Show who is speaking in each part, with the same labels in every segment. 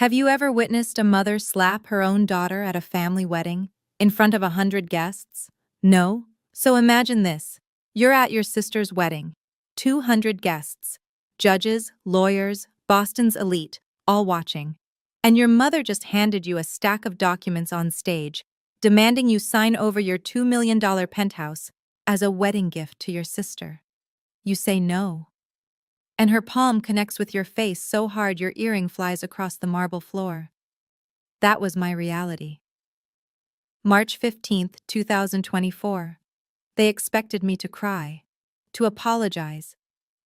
Speaker 1: Have you ever witnessed a mother slap her own daughter at a family wedding in front of 100 guests? No? So imagine this. You're at your sister's wedding. 200 guests. Judges, lawyers, Boston's elite, all watching. And your mother just handed you a stack of documents on stage, demanding you sign over your $2 million penthouse as a wedding gift to your sister. You say no. And her palm connects with your face so hard your earring flies across the marble floor. That was my reality. March 15th, 2024. They expected me to cry, to apologize,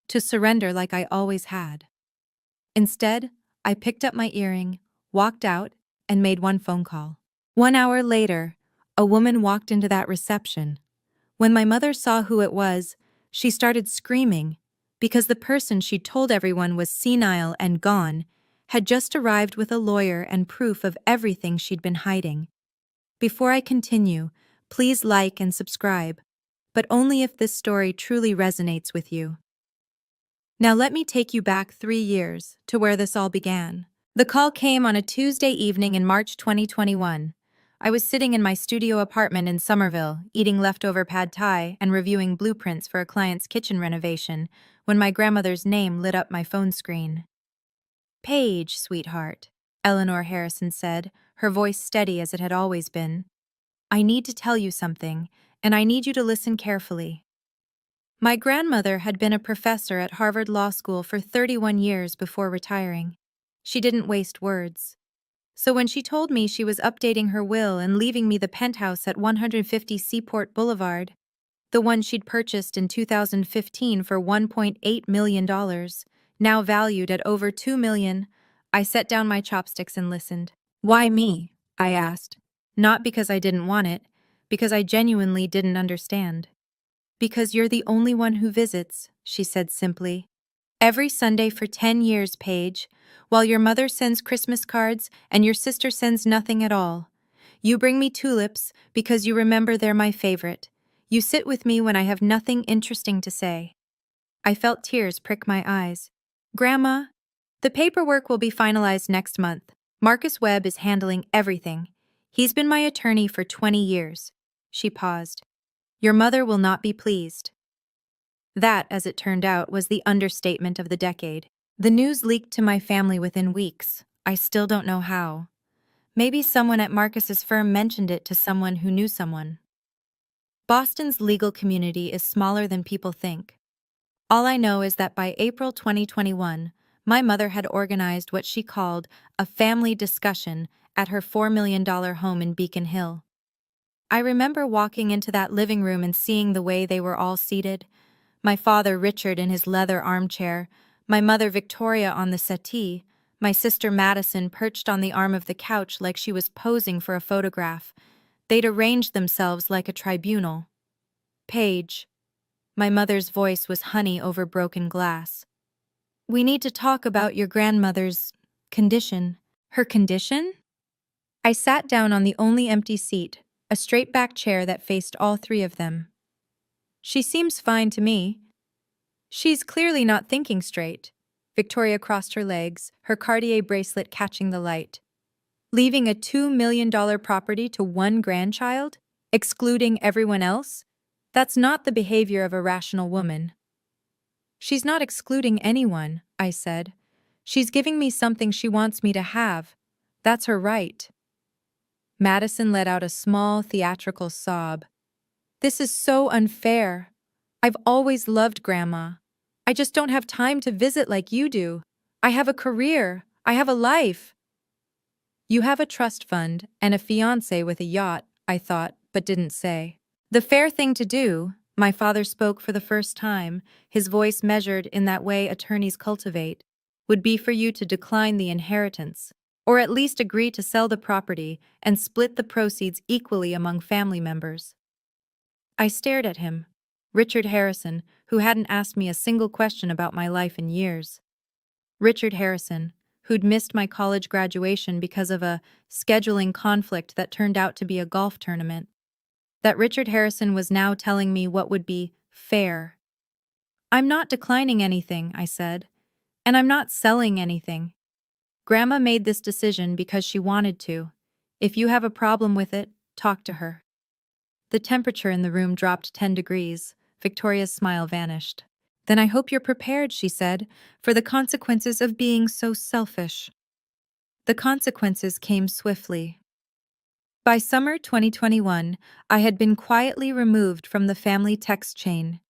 Speaker 1: to surrender like I always had. Instead, I picked up my earring, walked out, and made one phone call. 1 hour later, a woman walked into that reception. When my mother saw who it was, she started screaming because the person she'd told everyone was senile and gone had just arrived with a lawyer and proof of everything she'd been hiding. Before I continue, please like and subscribe, but only if this story truly resonates with you. Now let me take you back 3 years to where this all began. The call came on a Tuesday evening in March 2021. I was sitting in my studio apartment in Somerville, eating leftover pad thai and reviewing blueprints for a client's kitchen renovation, when my grandmother's name lit up my phone screen. "Paige, sweetheart," Eleanor Harrison said, her voice steady as it had always been. "I need to tell you something, and I need you to listen carefully." My grandmother had been a professor at Harvard Law School for 31 years before retiring. She didn't waste words. So when she told me she was updating her will and leaving me the penthouse at 150 Seaport Boulevard, the one she'd purchased in 2015 for $1.8 million, now valued at over $2 million, I set down my chopsticks and listened. "Why me?" I asked. Not because I didn't want it, because I genuinely didn't understand. "Because you're the only one who visits," she said simply. "Every Sunday for 10 years, Paige, while your mother sends Christmas cards and your sister sends nothing at all. You bring me tulips because you remember they're my favorite. You sit with me when I have nothing interesting to say." I felt tears prick my eyes. "Grandma, the paperwork will be finalized next month. Marcus Webb is handling everything. He's been my attorney for 20 years. She paused. "Your mother will not be pleased." That, as it turned out, was the understatement of the decade. The news leaked to my family within weeks. I still don't know how. Maybe someone at Marcus's firm mentioned it to someone who knew someone. Boston's legal community is smaller than people think. All I know is that by April 2021, my mother had organized what she called a family discussion at her $4 million home in Beacon Hill. I remember walking into that living room and seeing the way they were all seated. My father Richard in his leather armchair, my mother Victoria on the settee, my sister Madison perched on the arm of the couch like she was posing for a photograph. They'd arranged themselves like a tribunal. "Paige." My mother's voice was honey over broken glass. "We need to talk about your grandmother's condition." "Her condition?" I sat down on the only empty seat, a straight-back chair that faced all three of them. "She seems fine to me." "She's clearly not thinking straight." Victoria crossed her legs, her Cartier bracelet catching the light. "Leaving a $2 million property to one grandchild? Excluding everyone else? That's not the behavior of a rational woman." "She's not excluding anyone," I said. "She's giving me something she wants me to have. That's her right." Madison let out a small, theatrical sob. "This is so unfair. I've always loved Grandma. I just don't have time to visit like you do. I have a career. I have a life." "You have a trust fund and a fiancé with a yacht," I thought, but didn't say. "The fair thing to do," my father spoke for the first time, his voice measured in that way attorneys cultivate, "would be for you to decline the inheritance, or at least agree to sell the property and split the proceeds equally among family members." I stared at him, Richard Harrison, who hadn't asked me a single question about my life in years. Richard Harrison, who'd missed my college graduation because of a scheduling conflict that turned out to be a golf tournament. That Richard Harrison was now telling me what would be fair. "I'm not declining anything," I said, "and I'm not selling anything." Grandma made this decision because she wanted to. If you have a problem with it, talk to her. The temperature in the room dropped 10 degrees. Victoria's smile vanished. Then I hope you're prepared, she said, for the consequences of being so selfish. The consequences came swiftly. By summer 2021, I had been quietly removed from the family text chain.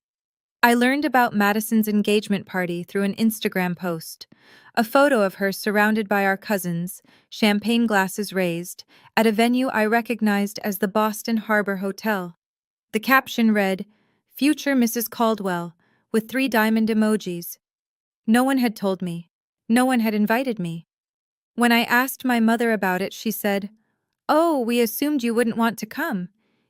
Speaker 1: I learned about Madison's engagement party through an Instagram post, a photo of her surrounded by our cousins, champagne glasses raised, at a venue I recognized as the Boston Harbor Hotel. The caption read, "Future Mrs. Caldwell," with 3 diamond emojis. No one had told me. No one had invited me. When I asked my mother about it, she said, "Oh, we assumed you wouldn't want to come.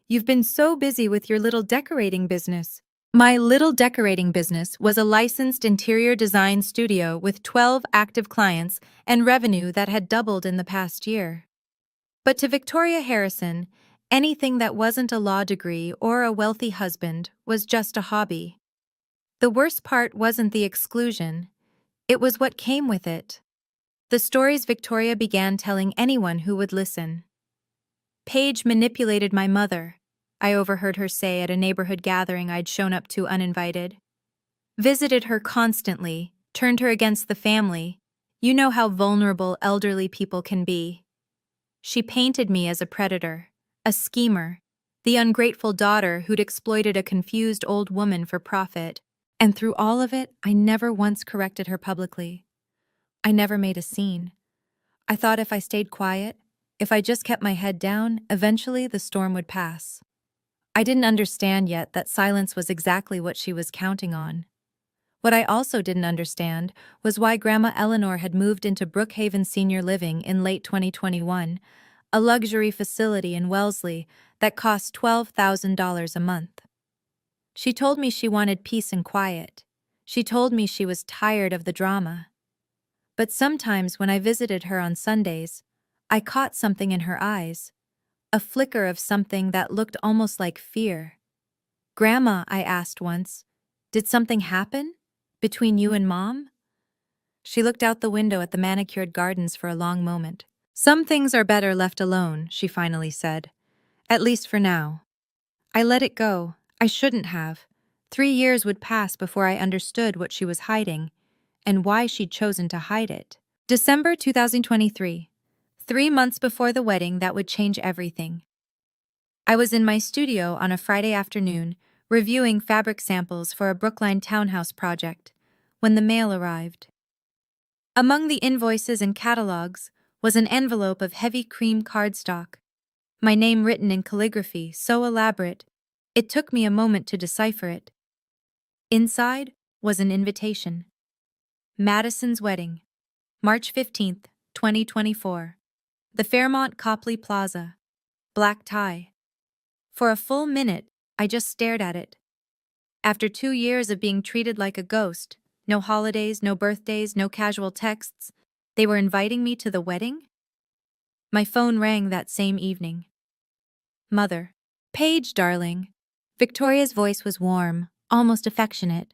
Speaker 1: You've been so busy with your little decorating business." My little decorating business was a licensed interior design studio with 12 active clients and revenue that had doubled in the past year. But to Victoria Harrison, anything that wasn't a law degree or a wealthy husband was just a hobby. The worst part wasn't the exclusion, it was what came with it. The stories Victoria began telling anyone who would listen. Paige manipulated my mother, I overheard her say at a neighborhood gathering I'd shown up to uninvited. Visited her constantly, turned her against the family. You know how vulnerable elderly people can be. She painted me as a predator, a schemer, the ungrateful daughter who'd exploited a confused old woman for profit. And through all of it, I never once corrected her publicly. I never made a scene. I thought if I stayed quiet, if I just kept my head down, eventually the storm would pass. I didn't understand yet that silence was exactly what she was counting on. What I also didn't understand was why Grandma Eleanor had moved into Brookhaven Senior Living in late 2021, a luxury facility in Wellesley that cost $12,000 a month. She told me she wanted peace and quiet. She told me she was tired of the drama. But sometimes when I visited her on Sundays, I caught something in her eyes, a flicker of something that looked almost like fear. "Grandma," I asked once, "did something happen? Between you and Mom?" She looked out the window at the manicured gardens for a long moment. "Some things are better left alone," she finally said. "At least for now." I let it go. I shouldn't have. 3 years would pass before I understood what she was hiding, and why she'd chosen to hide it. December 2023. 3 months before the wedding that would change everything. I was in my studio on a Friday afternoon, reviewing fabric samples for a Brookline townhouse project, when the mail arrived. Among the invoices and catalogs was an envelope of heavy cream cardstock, my name written in calligraphy so elaborate, it took me a moment to decipher it. Inside was an invitation. Madison's wedding, March 15th, 2024. The Fairmont Copley Plaza. Black tie. For a full minute, I just stared at it. After 2 years of being treated like a ghost, no holidays, no birthdays, no casual texts, they were inviting me to the wedding? My phone rang that same evening. "Mother." "Paige, darling." Victoria's voice was warm, almost affectionate.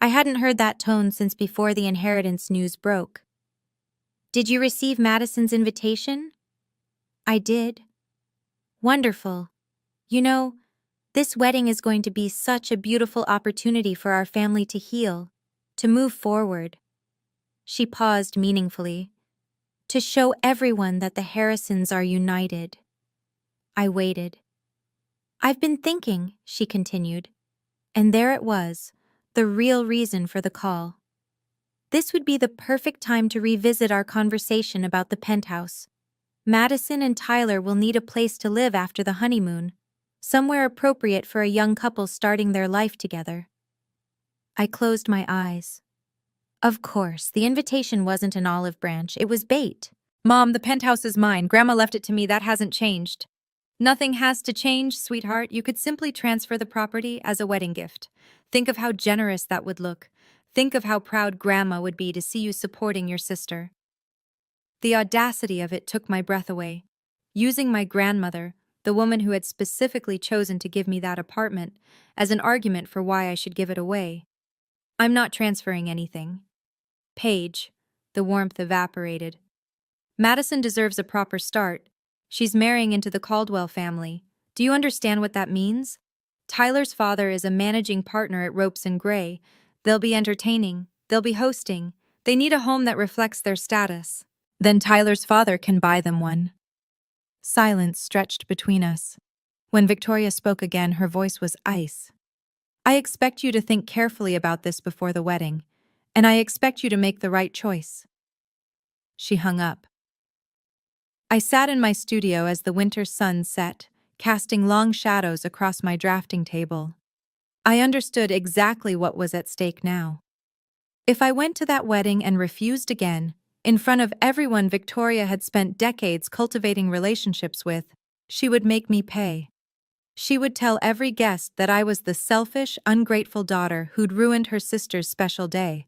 Speaker 1: I hadn't heard that tone since before the inheritance news broke. "Did you receive Madison's invitation?" "I did." "Wonderful. You know, this wedding is going to be such a beautiful opportunity for our family to heal, to move forward." She paused meaningfully. "To show everyone that the Harrisons are united." I waited. "I've been thinking," she continued. And there it was, the real reason for the call. This would be the perfect time to revisit our conversation about the penthouse. Madison and Tyler will need a place to live after the honeymoon, somewhere appropriate for a young couple starting their life together. I closed my eyes. Of course, the invitation wasn't an olive branch, it was bait. "Mom, the penthouse is mine. Grandma left it to me, that hasn't changed." "Nothing has to change, sweetheart. You could simply transfer the property as a wedding gift. Think of how generous that would look. Think of how proud Grandma would be to see you supporting your sister." The audacity of it took my breath away. Using my grandmother, the woman who had specifically chosen to give me that apartment, as an argument for why I should give it away. "I'm not transferring anything." "Paige." The warmth evaporated. Madison deserves a proper start. She's marrying into the Caldwell family. Do you understand what that means? Tyler's father is a managing partner at Ropes and Gray. They'll be entertaining. They'll be hosting. They need a home that reflects their status. Then Tyler's father can buy them one. Silence stretched between us. When Victoria spoke again, her voice was ice. I expect you to think carefully about this before the wedding, and I expect you to make the right choice. She hung up. I sat in my studio as the winter sun set, casting long shadows across my drafting table. I understood exactly what was at stake now. If I went to that wedding and refused again, in front of everyone Victoria had spent decades cultivating relationships with, she would make me pay. She would tell every guest that I was the selfish, ungrateful daughter who'd ruined her sister's special day.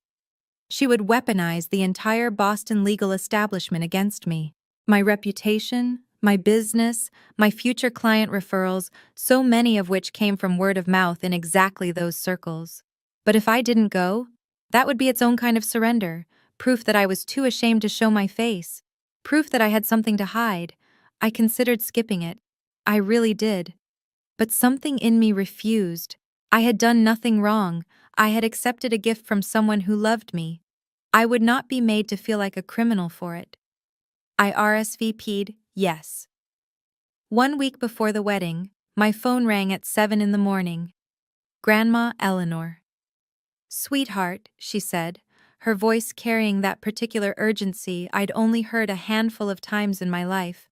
Speaker 1: She would weaponize the entire Boston legal establishment against me. My reputation, my business, my future client referrals, so many of which came from word of mouth in exactly those circles. But if I didn't go, that would be its own kind of surrender, proof that I was too ashamed to show my face, proof that I had something to hide. I considered skipping it. I really did. But something in me refused. I had done nothing wrong. I had accepted a gift from someone who loved me. I would not be made to feel like a criminal for it. I RSVP'd yes. 1 week before the wedding, my phone rang at 7 in the morning. Grandma Eleanor. "Sweetheart," she said, her voice carrying that particular urgency I'd only heard a handful of times in my life.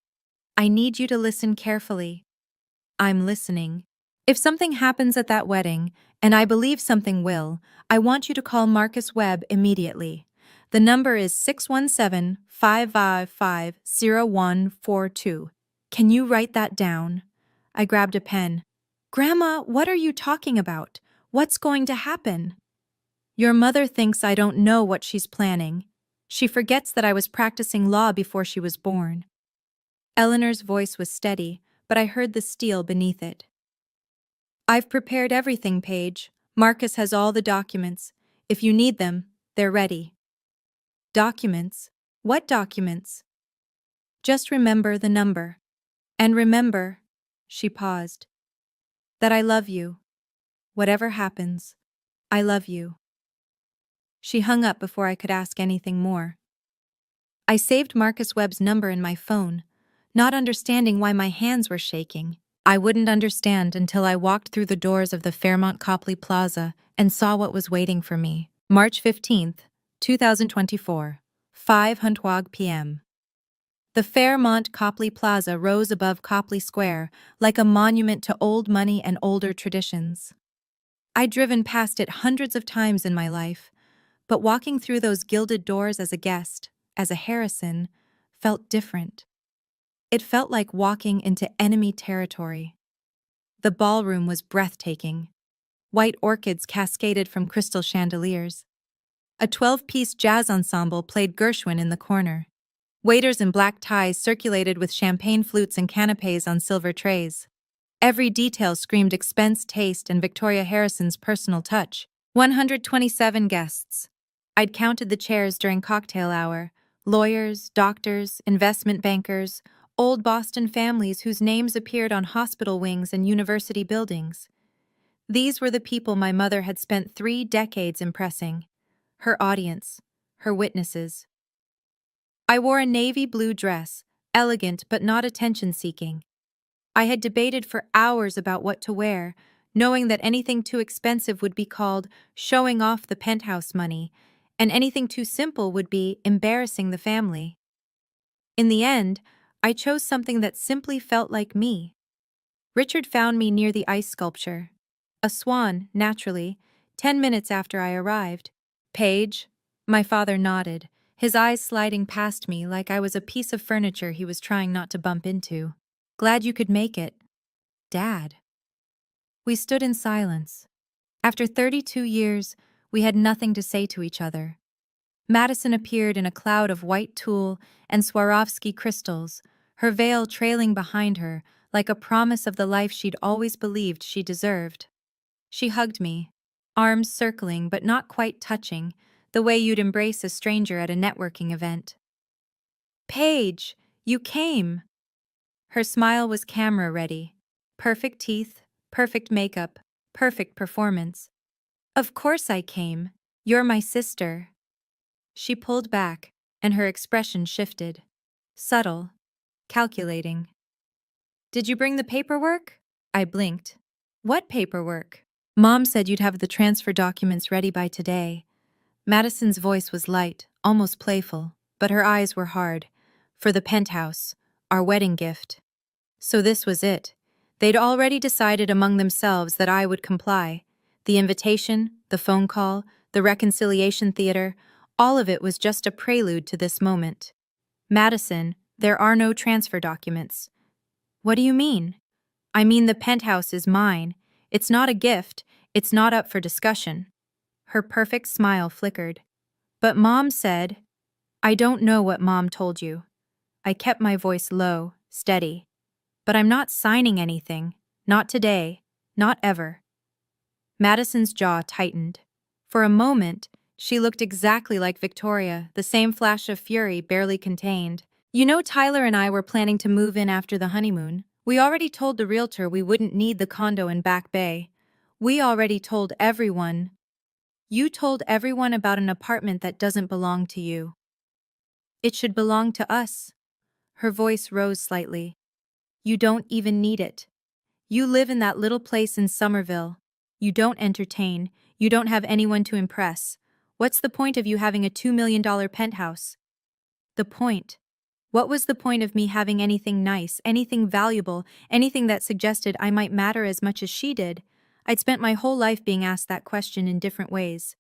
Speaker 1: "I need you to listen carefully." I'm listening. "If something happens at that wedding, and I believe something will, I want you to call Marcus Webb immediately. The number is 617-555-0142. Can you write that down?" I grabbed a pen. "Grandma, what are you talking about? What's going to happen?" "Your mother thinks I don't know what she's planning. She forgets that I was practicing law before she was born." Eleanor's voice was steady, but I heard the steel beneath it. "I've prepared everything, Paige. Marcus has all the documents. If you need them, they're ready." "Documents? What documents?" "Just remember the number. And remember," she paused, "that I love you. Whatever happens, I love you." She hung up before I could ask anything more. I saved Marcus Webb's number in my phone, not understanding why my hands were shaking. I wouldn't understand until I walked through the doors of the Fairmont Copley Plaza and saw what was waiting for me. March 15th, 2024, 5:00 p.m. The Fairmont Copley Plaza rose above Copley Square like a monument to old money and older traditions. I'd driven past it hundreds of times in my life, but walking through those gilded doors as a guest, as a Harrison, felt different. It felt like walking into enemy territory. The ballroom was breathtaking. White orchids cascaded from crystal chandeliers. A 12-piece jazz ensemble played Gershwin in the corner. Waiters in black ties circulated with champagne flutes and canapes on silver trays. Every detail screamed expense, taste, and Victoria Harrison's personal touch. 127 guests. I'd counted the chairs during cocktail hour. Lawyers, doctors, investment bankers, old Boston families whose names appeared on hospital wings and university buildings. These were the people my mother had spent 3 decades impressing. Her audience, her witnesses. I wore a navy blue dress, elegant but not attention-seeking. I had debated for hours about what to wear, knowing that anything too expensive would be called showing off the penthouse money, and anything too simple would be embarrassing the family. In the end, I chose something that simply felt like me. Richard found me near the ice sculpture. A swan, naturally, 10 minutes after I arrived. "Paige?" My father nodded, his eyes sliding past me like I was a piece of furniture he was trying not to bump into. "Glad you could make it, Dad." We stood in silence. After 32 years, we had nothing to say to each other. Madison appeared in a cloud of white tulle and Swarovski crystals, her veil trailing behind her like a promise of the life she'd always believed she deserved. She hugged me, arms circling but not quite touching, the way you'd embrace a stranger at a networking event. Paige, you came. Her smile was camera ready. Perfect teeth, perfect makeup, perfect performance. Of course I came. You're my sister. She pulled back, and her expression shifted. Subtle, calculating. Did you bring the paperwork? I blinked. What paperwork? Mom said you'd have the transfer documents ready by today. Madison's voice was light, almost playful, but her eyes were hard. For the penthouse, our wedding gift. So this was it. They'd already decided among themselves that I would comply. The invitation, the phone call, the reconciliation theater, all of it was just a prelude to this moment. Madison, there are no transfer documents. What do you mean? I mean the penthouse is mine. It's not a gift. It's not up for discussion. Her perfect smile flickered. But Mom said, I don't know what Mom told you. I kept my voice low, steady. But I'm not signing anything. Not today. Not ever. Madison's jaw tightened. For a moment, she looked exactly like Victoria, the same flash of fury barely contained. You know, Tyler and I were planning to move in after the honeymoon. We already told the realtor we wouldn't need the condo in Back Bay. We already told everyone. You told everyone about an apartment that doesn't belong to you. It should belong to us. Her voice rose slightly. You don't even need it. You live in that little place in Somerville. You don't entertain. You don't have anyone to impress. What's the point of you having a $2 million penthouse? The point. What was the point of me having anything nice, anything valuable, anything that suggested I might matter as much as she did? I'd spent my whole life being asked that question in different ways.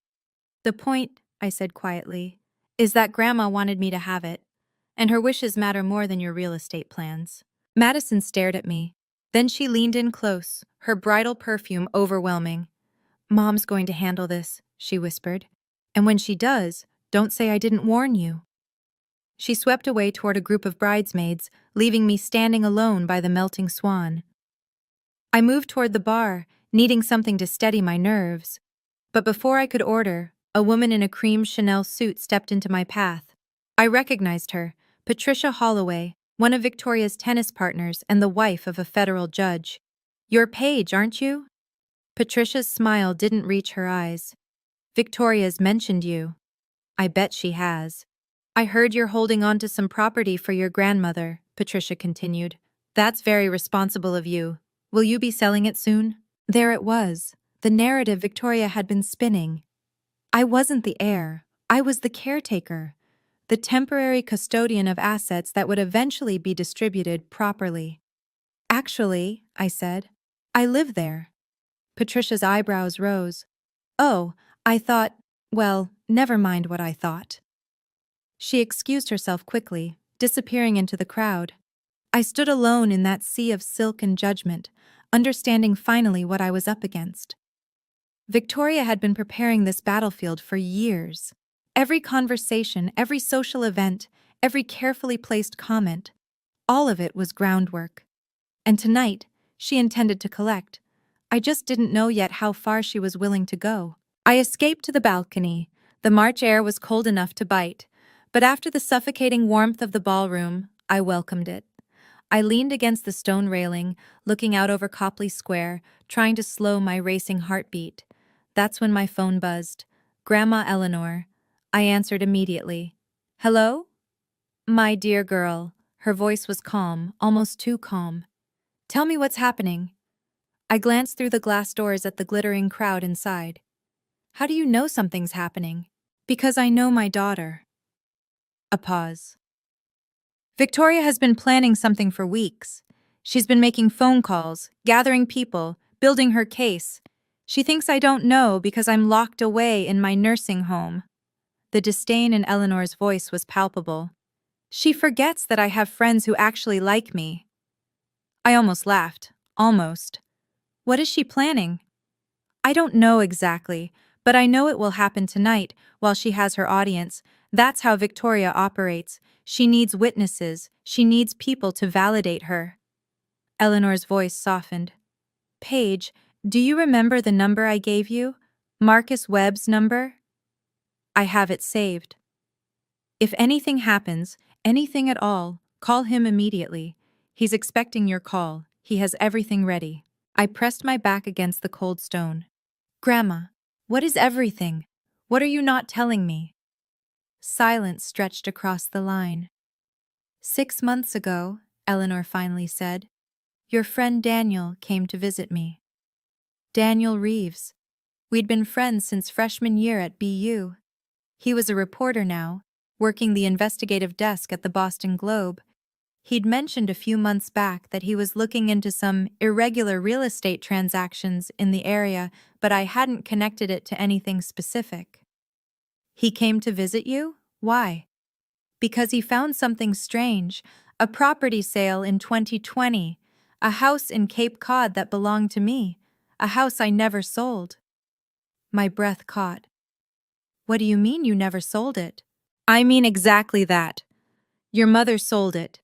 Speaker 1: The point, I said quietly, is that Grandma wanted me to have it, and her wishes matter more than your real estate plans. Madison stared at me. Then she leaned in close, her bridal perfume overwhelming. Mom's going to handle this, she whispered. And when she does, don't say I didn't warn you. She swept away toward a group of bridesmaids, leaving me standing alone by the melting swan. I moved toward the bar, needing something to steady my nerves. But before I could order, a woman in a cream Chanel suit stepped into my path. I recognized her, Patricia Holloway, one of Victoria's tennis partners and the wife of a federal judge. You're Paige, aren't you? Patricia's smile didn't reach her eyes. Victoria's mentioned you. I bet she has. I heard you're holding on to some property for your grandmother, Patricia continued. That's very responsible of you. Will you be selling it soon? There it was, the narrative Victoria had been spinning. I wasn't the heir. I was the caretaker, the temporary custodian of assets that would eventually be distributed properly. Actually, I said, I live there. Patricia's eyebrows rose. Oh, I thought, well, never mind what I thought. She excused herself quickly, disappearing into the crowd. I stood alone in that sea of silk and judgment, understanding finally what I was up against. Victoria had been preparing this battlefield for years. Every conversation, every social event, every carefully placed comment, all of it was groundwork. And tonight, she intended to collect. I just didn't know yet how far she was willing to go. I escaped to the balcony. The March air was cold enough to bite, but after the suffocating warmth of the ballroom, I welcomed it. I leaned against the stone railing, looking out over Copley Square, trying to slow my racing heartbeat. That's when my phone buzzed. Grandma Eleanor. I answered immediately. Hello? My dear girl. Her voice was calm, almost too calm. Tell me what's happening. I glanced through the glass doors at the glittering crowd inside. How do you know something's happening? Because I know my daughter. A pause. Victoria has been planning something for weeks. She's been making phone calls, gathering people, building her case. She thinks I don't know because I'm locked away in my nursing home. The disdain in Eleanor's voice was palpable. She forgets that I have friends who actually like me. I almost laughed. Almost. What is she planning? I don't know exactly, but I know it will happen tonight while she has her audience. That's how Victoria operates. She needs witnesses. She needs people to validate her. Eleanor's voice softened. Paige, do you remember the number I gave you? Marcus Webb's number? I have it saved. If anything happens, Anything at all, call him immediately. He's expecting your call. He has everything ready. I pressed my back against the cold stone. Grandma, what is everything? What are you not telling me? Silence stretched across the line. 6 months ago, Eleanor finally said, your friend Daniel came to visit me. Daniel Reeves. We'd been friends since freshman year at BU. He was a reporter now, working the investigative desk at the Boston Globe. He'd mentioned a few months back that he was looking into some irregular real estate transactions in the area, but I hadn't connected it to anything specific. He came to visit you? Why? Because he found something strange, a property sale in 2020, a house in Cape Cod that belonged to me, a house I never sold. My breath caught. What do you mean you never sold it? I mean exactly that. Your mother sold it.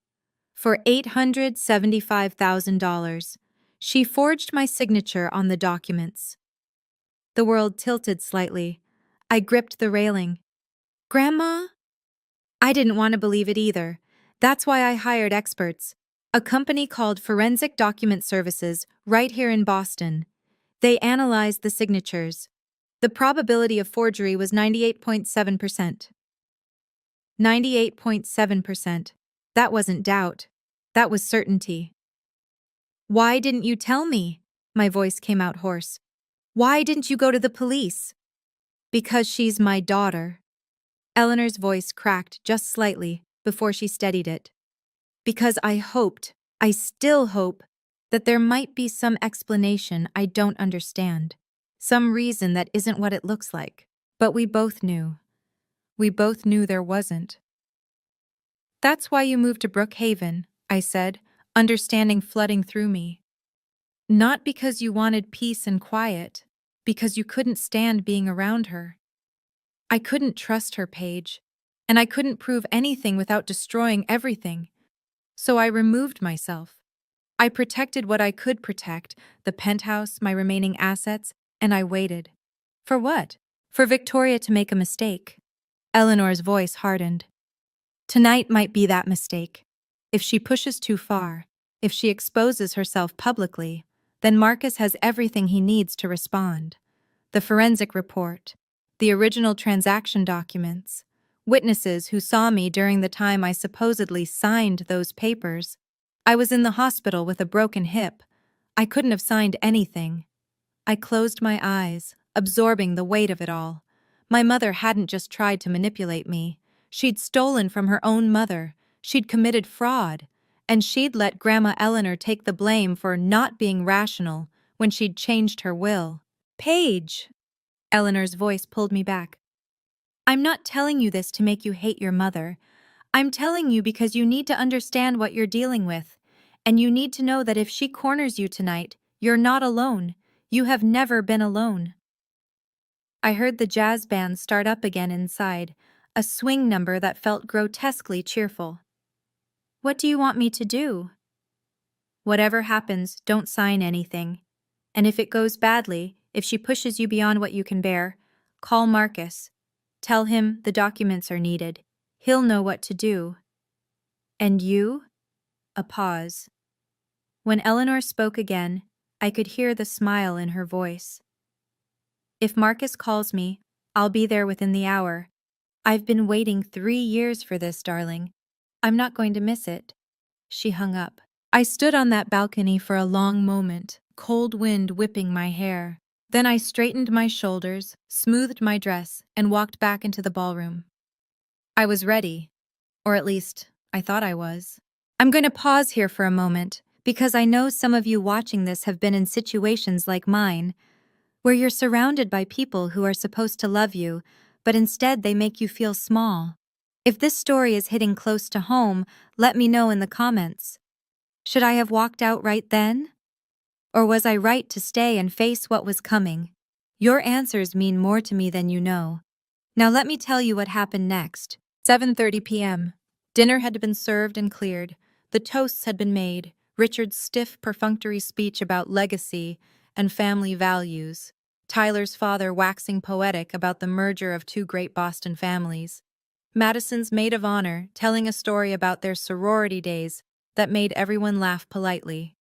Speaker 1: For $875,000. She forged my signature on the documents. The world tilted slightly. I gripped the railing. Grandma? I didn't want to believe it either. That's why I hired experts. A company called Forensic Document Services right here in Boston. They analyzed the signatures. The probability of forgery was 98.7%. 98.7%. That wasn't doubt. That was certainty. Why didn't you tell me? My voice came out hoarse. Why didn't you go to the police? Because she's my daughter. Eleanor's voice cracked just slightly before she steadied it. Because I still hope, that there might be some explanation I don't understand. Some reason that isn't what it looks like. But we both knew. We both knew there wasn't. That's why you moved to Brookhaven, I said, understanding flooding through me. Not because you wanted peace and quiet, because you couldn't stand being around her. I couldn't trust her, Paige, and I couldn't prove anything without destroying everything. So I removed myself. I protected what I could protect, the penthouse, my remaining assets, and I waited. For what? For Victoria to make a mistake. Eleanor's voice hardened. Tonight might be that mistake. If she pushes too far, if she exposes herself publicly, then Marcus has everything he needs to respond. The forensic report, the original transaction documents, witnesses who saw me during the time I supposedly signed those papers. I was in the hospital with a broken hip. I couldn't have signed anything. I closed my eyes, absorbing the weight of it all. My mother hadn't just tried to manipulate me. She'd stolen from her own mother. She'd committed fraud. And she'd let Grandma Eleanor take the blame for not being rational when she'd changed her will. Paige! Eleanor's voice pulled me back. I'm not telling you this to make you hate your mother. I'm telling you because you need to understand what you're dealing with. And you need to know that if she corners you tonight, you're not alone. You have never been alone. I heard the jazz band start up again inside, a swing number that felt grotesquely cheerful. What do you want me to do? Whatever happens, don't sign anything. And if it goes badly, if she pushes you beyond what you can bear, call Marcus. Tell him the documents are needed. He'll know what to do. And you? A pause. When Eleanor spoke again, I could hear the smile in her voice. If Marcus calls me, I'll be there within the hour. I've been waiting 3 years for this, darling. I'm not going to miss it. She hung up. I stood on that balcony for a long moment, cold wind whipping my hair. Then I straightened my shoulders, smoothed my dress, and walked back into the ballroom. I was ready. Or at least, I thought I was. I'm going to pause here for a moment, because I know some of you watching this have been in situations like mine, where you're surrounded by people who are supposed to love you, but instead they make you feel small. If this story is hitting close to home, let me know in the comments. Should I have walked out right then? Or was I right to stay and face what was coming? Your answers mean more to me than you know. Now let me tell you what happened next. 7:30 p.m. Dinner had been served and cleared. The toasts had been made. Richard's stiff, perfunctory speech about legacy and family values. Tyler's father waxing poetic about the merger of two great Boston families. Madison's maid of honor, telling a story about their sorority days that made everyone laugh politely.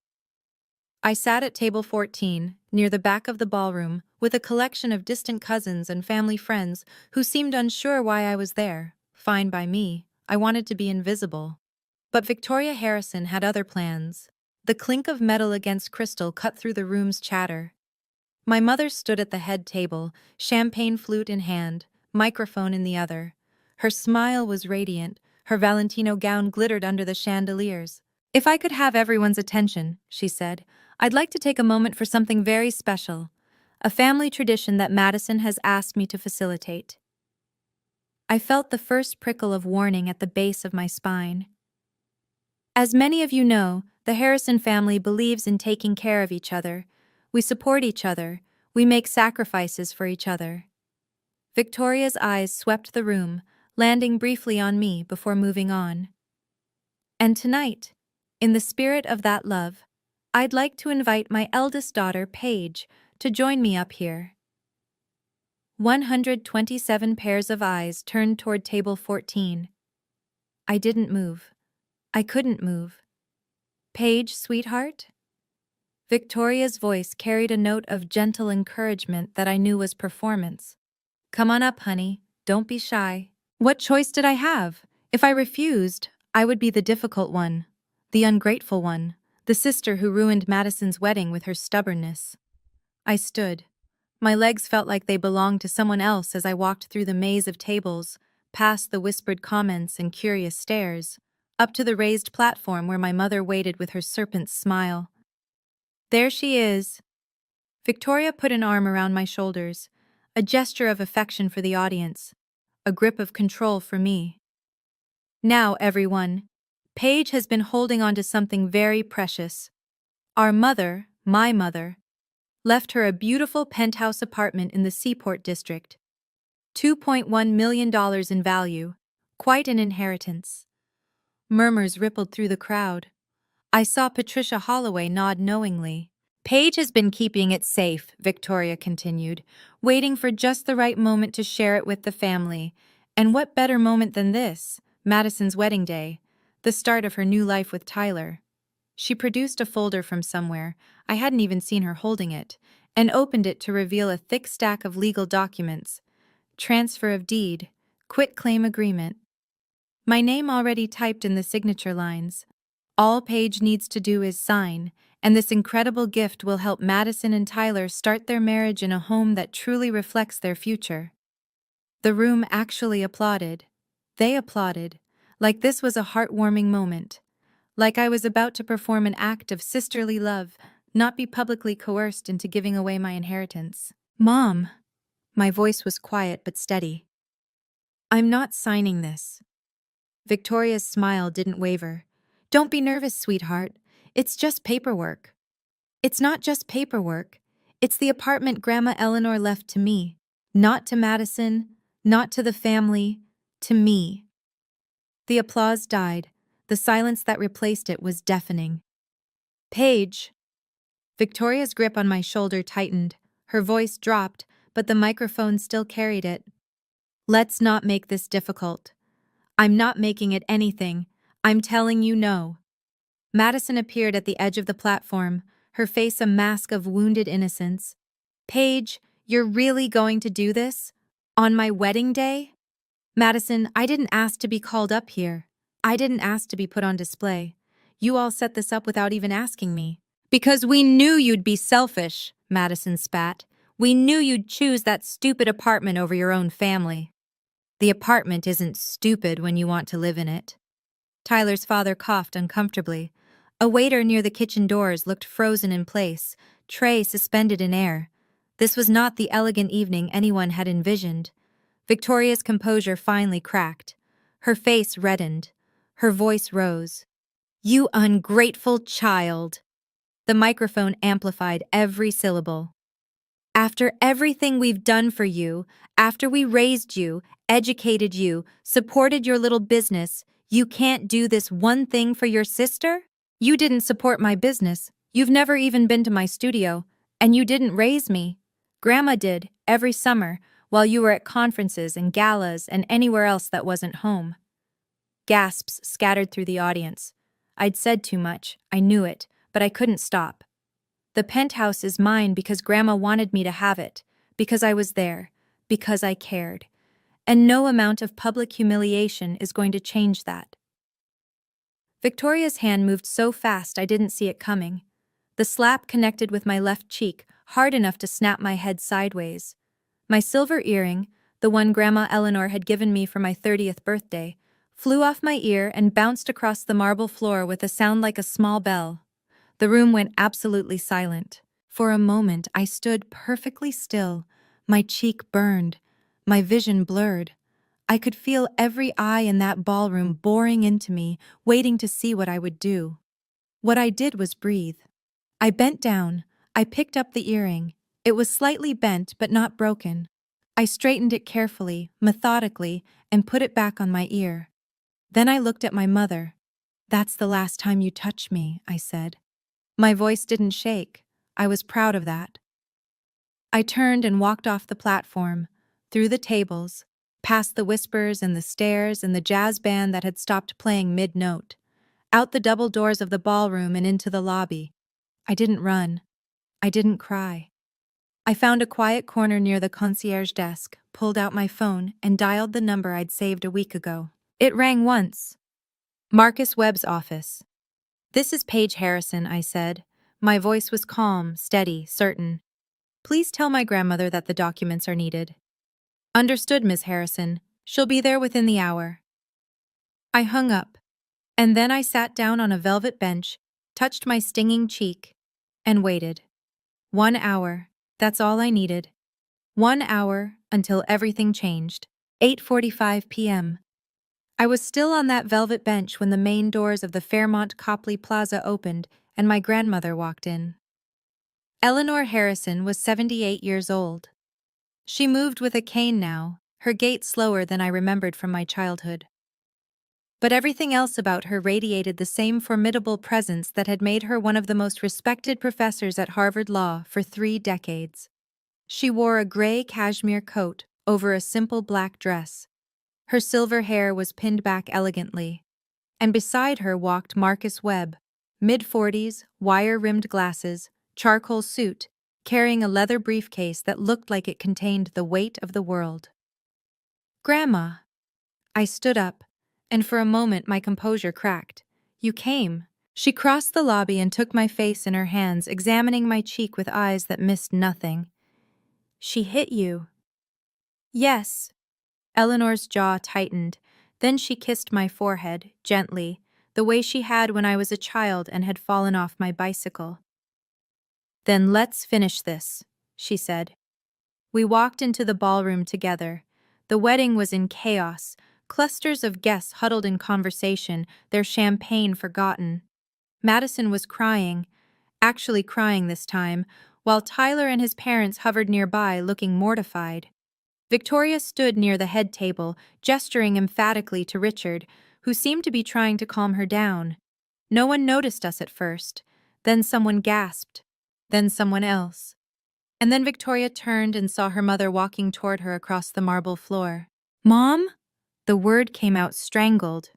Speaker 1: I sat at table 14, near the back of the ballroom, with a collection of distant cousins and family friends who seemed unsure why I was there. Fine by me, I wanted to be invisible. But Victoria Harrison had other plans. The clink of metal against crystal cut through the room's chatter. My mother stood at the head table, champagne flute in hand, microphone in the other. Her smile was radiant, her Valentino gown glittered under the chandeliers. "If I could have everyone's attention," she said, "I'd like to take a moment for something very special, a family tradition that Madison has asked me to facilitate." I felt the first prickle of warning at the base of my spine. As many of you know, the Harrison family believes in taking care of each other. We support each other. We make sacrifices for each other. Victoria's eyes swept the room, landing briefly on me before moving on. "And tonight, in the spirit of that love, I'd like to invite my eldest daughter, Paige, to join me up here." 127 pairs of eyes turned toward table 14. I didn't move. I couldn't move. "Paige, sweetheart?" Victoria's voice carried a note of gentle encouragement that I knew was performance. "Come on up, honey. Don't be shy." What choice did I have? If I refused, I would be the difficult one, the ungrateful one, the sister who ruined Madison's wedding with her stubbornness. I stood. My legs felt like they belonged to someone else as I walked through the maze of tables, past the whispered comments and curious stares, up to the raised platform where my mother waited with her serpent's smile. "There she is." Victoria put an arm around my shoulders, a gesture of affection for the audience, a grip of control for me. "Now, everyone, Paige has been holding on to something very precious. Our mother, my mother, left her a beautiful penthouse apartment in the Seaport district. $2.1 million in value, quite an inheritance." Murmurs rippled through the crowd. I saw Patricia Holloway nod knowingly. "Paige has been keeping it safe," Victoria continued, "waiting for just the right moment to share it with the family. And what better moment than this, Madison's wedding day, the start of her new life with Tyler." She produced a folder from somewhere, I hadn't even seen her holding it, and opened it to reveal a thick stack of legal documents. Transfer of deed, quitclaim agreement. My name already typed in the signature lines. All Paige needs to do is sign, and this incredible gift will help Madison and Tyler start their marriage in a home that truly reflects their future. The room actually applauded. They applauded, like this was a heartwarming moment. Like I was about to perform an act of sisterly love, not be publicly coerced into giving away my inheritance. "Mom!" My voice was quiet but steady. "I'm not signing this." Victoria's smile didn't waver. "Don't be nervous, sweetheart. It's just paperwork." "It's not just paperwork. It's the apartment Grandma Eleanor left to me. Not to Madison, not to the family, to me." The applause died. The silence that replaced it was deafening. "Paige." Victoria's grip on my shoulder tightened. Her voice dropped, but the microphone still carried it. "Let's not make this difficult. I'm not making it anything. I'm telling you no." Madison appeared at the edge of the platform, her face a mask of wounded innocence. "Paige, you're really going to do this? On my wedding day?" "Madison, I didn't ask to be called up here. I didn't ask to be put on display. You all set this up without even asking me." "Because we knew you'd be selfish," Madison spat. "We knew you'd choose that stupid apartment over your own family." "The apartment isn't stupid when you want to live in it." Tyler's father coughed uncomfortably. A waiter near the kitchen doors looked frozen in place, tray suspended in air. This was not the elegant evening anyone had envisioned. Victoria's composure finally cracked. Her face reddened. Her voice rose. "You ungrateful child." The microphone amplified every syllable. "After everything we've done for you, after we raised you, educated you, supported your little business, you can't do this one thing for your sister? You didn't support my business, you've never even been to my studio, and you didn't raise me. Grandma did, every summer, while you were at conferences and galas and anywhere else that wasn't home. Gasps scattered through the audience. I'd said too much, I knew it, but I couldn't stop. The penthouse is mine because Grandma wanted me to have it, because I was there, because I cared. And no amount of public humiliation is going to change that. Victoria's hand moved so fast I didn't see it coming. The slap connected with my left cheek, hard enough to snap my head sideways. My silver earring, the one Grandma Eleanor had given me for my 30th birthday, flew off my ear and bounced across the marble floor with a sound like a small bell. The room went absolutely silent. For a moment I stood perfectly still, my cheek burned, my vision blurred. I could feel every eye in that ballroom boring into me, waiting to see what I would do. What I did was breathe. I bent down. I picked up the earring. It was slightly bent but not broken. I straightened it carefully, methodically, and put it back on my ear. Then I looked at my mother. "That's the last time you touch me," I said. My voice didn't shake. I was proud of that. I turned and walked off the platform, through the tables, past the whispers and the stares and the jazz band that had stopped playing mid-note, out the double doors of the ballroom and into the lobby. I didn't run. I didn't cry. I found a quiet corner near the concierge desk, pulled out my phone, and dialed the number I'd saved a week ago. It rang once. Marcus Webb's office. "This is Paige Harrison," I said. My voice was calm, steady, certain. "Please tell my grandmother that the documents are needed." "Understood, Miss Harrison. She'll be there within the hour." I hung up, and then I sat down on a velvet bench, touched my stinging cheek, and waited. 1 hour, that's all I needed. 1 hour until everything changed. 8:45 p.m. I was still on that velvet bench when the main doors of the Fairmont Copley Plaza opened and my grandmother walked in. Eleanor Harrison was 78 years old. She moved with a cane now, her gait slower than I remembered from my childhood. But everything else about her radiated the same formidable presence that had made her one of the most respected professors at Harvard Law for 3 decades. She wore a gray cashmere coat over a simple black dress. Her silver hair was pinned back elegantly, and beside her walked Marcus Webb, mid-40s, wire-rimmed glasses, charcoal suit, carrying a leather briefcase that looked like it contained the weight of the world. "Grandma." I stood up, and for a moment my composure cracked. "You came." She crossed the lobby and took my face in her hands, examining my cheek with eyes that missed nothing. "She hit you." "Yes." Eleanor's jaw tightened. Then she kissed my forehead, gently, the way she had when I was a child and had fallen off my bicycle. "Then let's finish this," she said. We walked into the ballroom together. The wedding was in chaos, clusters of guests huddled in conversation, their champagne forgotten. Madison was crying, actually crying this time, while Tyler and his parents hovered nearby, looking mortified. Victoria stood near the head table, gesturing emphatically to Richard, who seemed to be trying to calm her down. No one noticed us at first. Then someone gasped. Then someone else. And then Victoria turned and saw her mother walking toward her across the marble floor. "Mom?" The word came out strangled.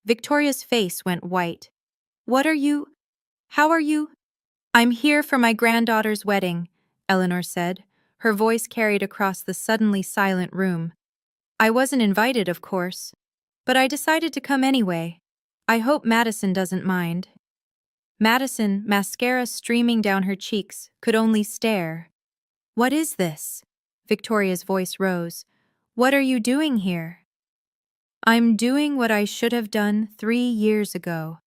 Speaker 1: Victoria's face went white. "What are you? How are you?" "I'm here for my granddaughter's wedding," Eleanor said. Her voice carried across the suddenly silent room. "I wasn't invited, of course, but I decided to come anyway. I hope Madison doesn't mind." Madison, mascara streaming down her cheeks, could only stare. "What is this?" Victoria's voice rose. "What are you doing here?" "I'm doing what I should have done 3 years ago."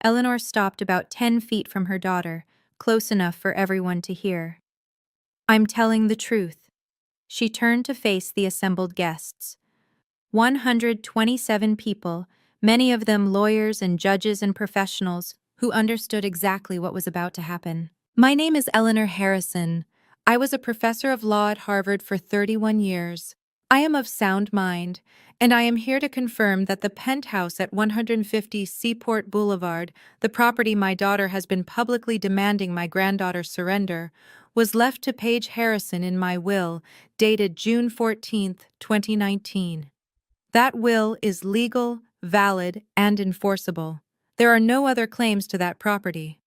Speaker 1: Eleanor stopped about 10 feet from her daughter, close enough for everyone to hear. "I'm telling the truth." She turned to face the assembled guests. 127 people, many of them lawyers and judges and professionals, who understood exactly what was about to happen. "My name is Eleanor Harrison. I was a professor of law at Harvard for 31 years. I am of sound mind, and I am here to confirm that the penthouse at 150 Seaport Boulevard, the property my daughter has been publicly demanding my granddaughter surrender, was left to Paige Harrison in my will, dated June 14th, 2019. That will is legal, valid, and enforceable. There are no other claims to that property.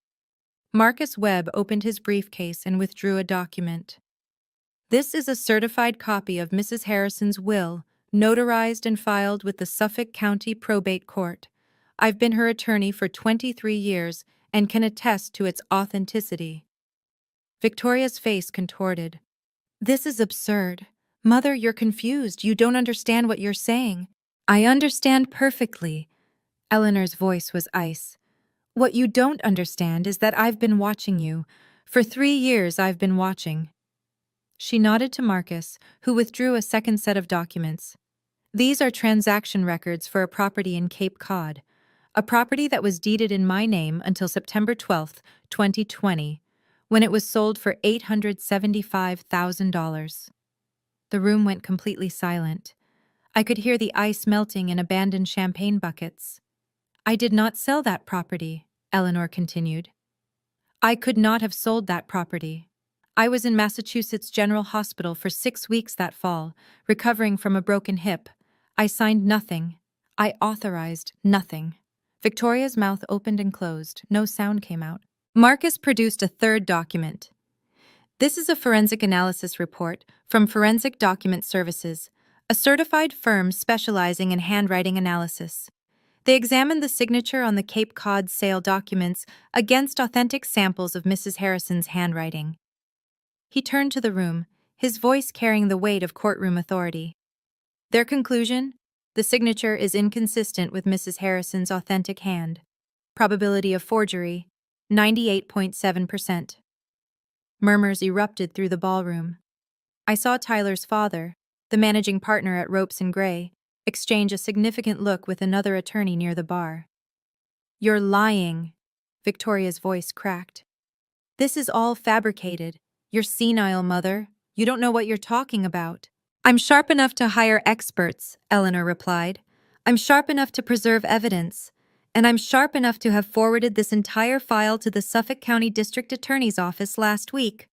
Speaker 1: Marcus Webb opened his briefcase and withdrew a document. This is a certified copy of Mrs. Harrison's will, notarized and filed with the Suffolk County Probate Court. I've been her attorney for 23 years and can attest to its authenticity. Victoria's face contorted. This is absurd. Mother, you're confused. You don't understand what you're saying. I understand perfectly. Eleanor's voice was ice. What you don't understand is that I've been watching you. For 3 years I've been watching. She nodded to Marcus, who withdrew a second set of documents. These are transaction records for a property in Cape Cod, a property that was deeded in my name until September 12, 2020, when it was sold for $875,000. The room went completely silent. I could hear the ice melting in abandoned champagne buckets. I did not sell that property, Eleanor continued. I could not have sold that property. I was in Massachusetts General Hospital for 6 weeks that fall, recovering from a broken hip. I signed nothing. I authorized nothing. Victoria's mouth opened and closed. No sound came out. Marcus produced a third document. This is a forensic analysis report from Forensic Document Services, a certified firm specializing in handwriting analysis. They examined the signature on the Cape Cod sale documents against authentic samples of Mrs. Harrison's handwriting. He turned to the room, his voice carrying the weight of courtroom authority. Their conclusion? The signature is inconsistent with Mrs. Harrison's authentic hand. Probability of forgery, 98.7%. Murmurs erupted through the ballroom. I saw Tyler's father, the managing partner at Ropes and Gray, exchange a significant look with another attorney near the bar. You're lying, Victoria's voice cracked. This is all fabricated. You're senile, Mother. You don't know what you're talking about. I'm sharp enough to hire experts, Eleanor replied. I'm sharp enough to preserve evidence. And I'm sharp enough to have forwarded this entire file to the Suffolk County District Attorney's office last week.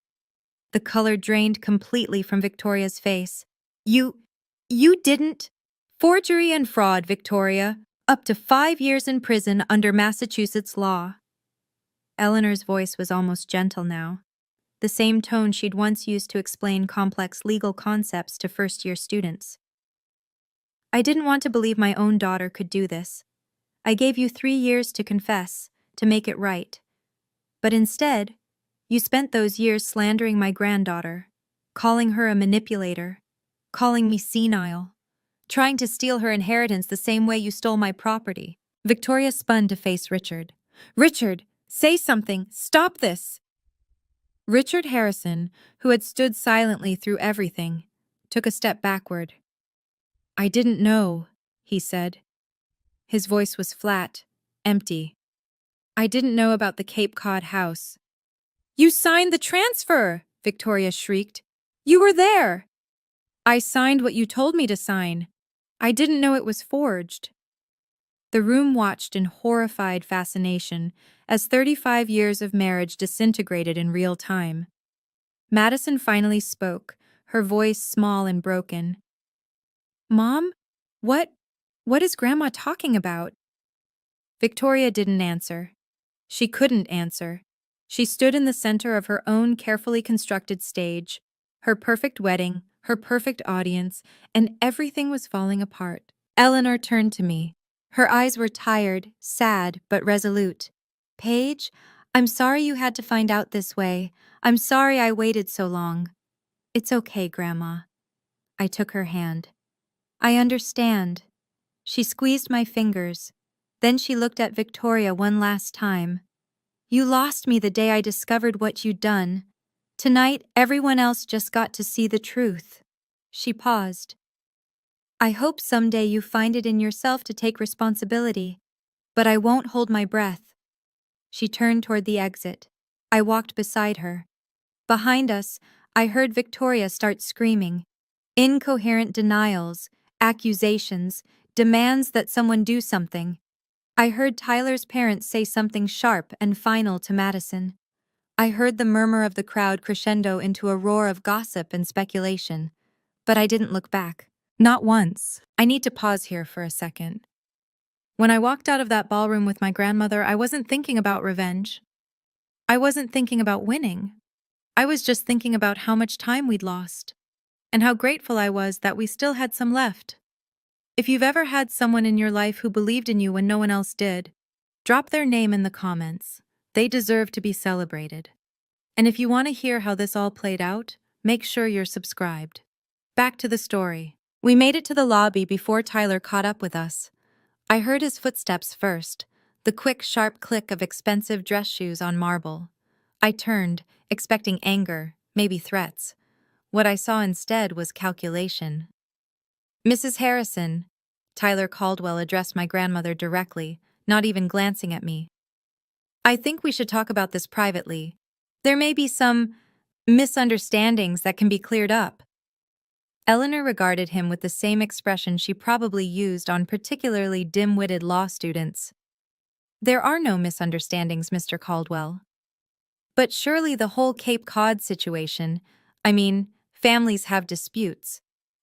Speaker 1: The color drained completely from Victoria's face. You didn't? Forgery and fraud, Victoria. Up to 5 years in prison under Massachusetts law. Eleanor's voice was almost gentle now, the same tone she'd once used to explain complex legal concepts to first-year students. I didn't want to believe my own daughter could do this. I gave you 3 years to confess, to make it right. But instead, you spent those years slandering my granddaughter, calling her a manipulator, calling me senile, trying to steal her inheritance the same way you stole my property. Victoria spun to face Richard. Richard, say something. Stop this. Richard Harrison, who had stood silently through everything, took a step backward. I didn't know, he said. His voice was flat, empty. I didn't know about the Cape Cod house. You signed the transfer, Victoria shrieked. You were there. I signed what you told me to sign. I didn't know it was forged. The room watched in horrified fascination as 35 years of marriage disintegrated in real time. Madison finally spoke, her voice small and broken. Mom, what is Grandma talking about? Victoria didn't answer. She couldn't answer. She stood in the center of her own carefully constructed stage, her perfect wedding, her perfect audience, and everything was falling apart. Eleanor turned to me. Her eyes were tired, sad, but resolute. Paige, I'm sorry you had to find out this way. I'm sorry I waited so long. It's okay, Grandma. I took her hand. I understand. She squeezed my fingers. Then she looked at Victoria one last time. You lost me the day I discovered what you'd done. Tonight, everyone else just got to see the truth. She paused. I hope someday you find it in yourself to take responsibility, but I won't hold my breath. She turned toward the exit. I walked beside her. Behind us, I heard Victoria start screaming. Incoherent denials, accusations, demands that someone do something. I heard Tyler's parents say something sharp and final to Madison. I heard the murmur of the crowd crescendo into a roar of gossip and speculation. But I didn't look back. Not once. I need to pause here for a second. When I walked out of that ballroom with my grandmother, I wasn't thinking about revenge. I wasn't thinking about winning. I was just thinking about how much time we'd lost, and how grateful I was that we still had some left. If you've ever had someone in your life who believed in you when no one else did, drop their name in the comments. They deserve to be celebrated. And if you want to hear how this all played out, make sure you're subscribed. Back to the story. We made it to the lobby before Tyler caught up with us. I heard his footsteps first, the quick, sharp click of expensive dress shoes on marble. I turned, expecting anger, maybe threats. What I saw instead was calculation. Mrs. Harrison, Tyler Caldwell addressed my grandmother directly, not even glancing at me. I think we should talk about this privately. There may be some misunderstandings that can be cleared up. Eleanor regarded him with the same expression she probably used on particularly dim-witted law students. There are no misunderstandings, Mr. Caldwell. But surely the whole Cape Cod situation, families have disputes.